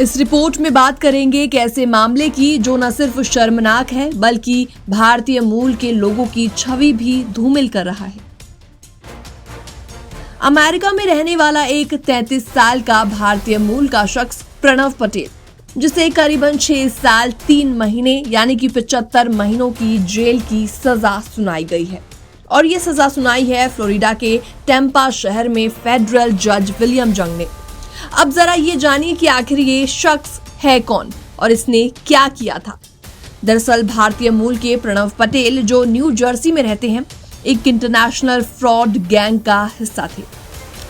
इस रिपोर्ट में बात करेंगे कि ऐसे मामले की जो न सिर्फ शर्मनाक है बल्कि भारतीय मूल के लोगों की छवि भी धूमिल कर रहा है। अमेरिका में रहने वाला एक 33 साल का भारतीय मूल का शख्स प्रणव पटेल, जिसे करीबन 6 साल 3 महीने यानी कि 75 महीनों की जेल की सजा सुनाई गई है। और ये सजा सुनाई है फ्लोरिडा के टेम्पा शहर में फेडरल जज विलियम जंग ने। अब जरा ये जानिए कि आखिर ये शख्स है कौन और इसने क्या किया था। दरअसल भारतीय मूल के प्रणव पटेल, जो न्यू जर्सी में रहते हैं, एक इंटरनेशनल फ्रॉड गैंग का हिस्सा थे।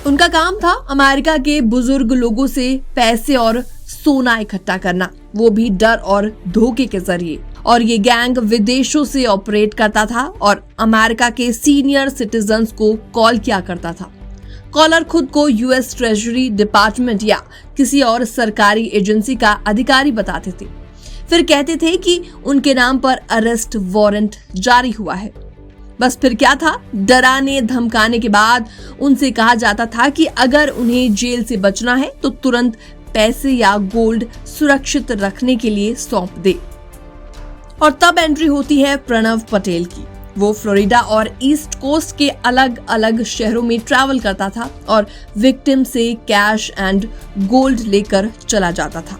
उनका काम था अमेरिका के बुजुर्ग लोगों से पैसे और सोना इकट्ठा करना, वो भी डर और धोखे के जरिए। और ये गैंग विदेशों से ऑपरेट करता था और अमेरिका के सीनियर सिटीजन्स को कॉल किया करता था। कॉलर खुद को यूएस ट्रेजरी डिपार्टमेंट या किसी और सरकारी एजेंसी का अधिकारी बताते थे। फिर कहते थे कि उनके नाम पर अरेस्ट वारंट जारी हुआ है। बस फिर क्या था, डराने धमकाने के बाद उनसे कहा जाता था कि अगर उन्हें जेल से बचना है तो तुरंत पैसे या गोल्ड सुरक्षित रखने के लिए सौंप दे। और तब एंट्री होती है प्रणव पटेल की। वो फ्लोरिडा और ईस्ट कोस्ट के अलग अलग शहरों में ट्रैवल करता था और विक्टिम से कैश एंड गोल्ड लेकर चला जाता था।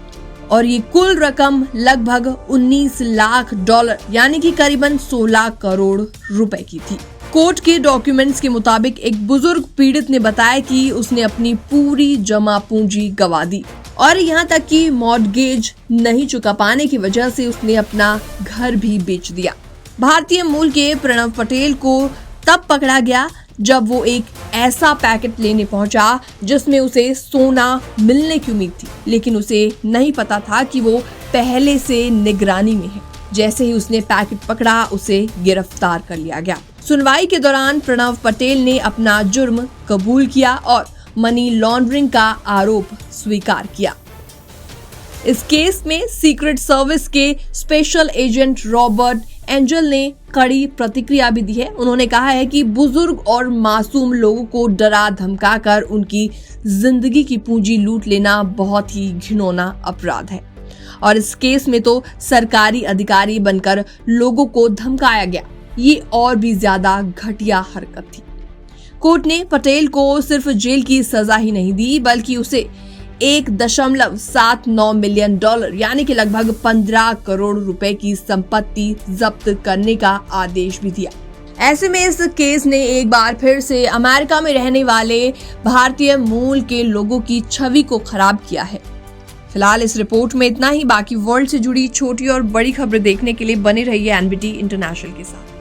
और ये कुल रकम लगभग 19 लाख डॉलर यानी कि करीबन 16 करोड़ रुपए की थी। कोर्ट के डॉक्यूमेंट्स के मुताबिक एक बुजुर्ग पीड़ित ने बताया कि उसने अपनी पूरी जमा पूंजी गंवा दी और यहाँ तक कि मॉर्गेज नहीं चुका पाने की वजह से उसने अपना घर भी बेच दिया। भारतीय मूल के प्रणव पटेल को तब पकड़ा गया जब वो एक ऐसा पैकेट लेने पहुंचा जिसमें उसे सोना मिलने की उम्मीद थी, लेकिन उसे नहीं पता था कि वो पहले से निगरानी में है। जैसे ही उसने पैकेट पकड़ा, उसे गिरफ्तार कर लिया गया। सुनवाई के दौरान प्रणव पटेल ने अपना जुर्म कबूल किया और मनी लॉन्ड्रिंग का आरोप स्वीकार किया। इस केस में सीक्रेट सर्विस के स्पेशल एजेंट रॉबर्ट एंजल ने कड़ी प्रतिक्रिया भी दी है। उन्होंने कहा है कि बुजुर्ग और मासूम लोगों को डरा धमकाकर उनकी जिंदगी की पूंजी लूट लेना बहुत ही घिनौना अपराध है और इस केस में तो सरकारी अधिकारी बनकर लोगों को धमकाया गया। ये और भी ज्यादा घटिया हरकत थी। कोर्ट ने पटेल को सिर्फ जेल की सजा ही नहीं दी बल्कि उसे 1.79 मिलियन डॉलर यानी कि लगभग 15 करोड़ रुपए की संपत्ति जब्त करने का आदेश भी दिया। ऐसे में इस केस ने एक बार फिर से अमेरिका में रहने वाले भारतीय मूल के लोगों की छवि को खराब किया है। फिलहाल इस रिपोर्ट में इतना ही। बाकी वर्ल्ड से जुड़ी छोटी और बड़ी खबरें देखने के लिए बने रहिए एनबीटी इंटरनेशनल के साथ।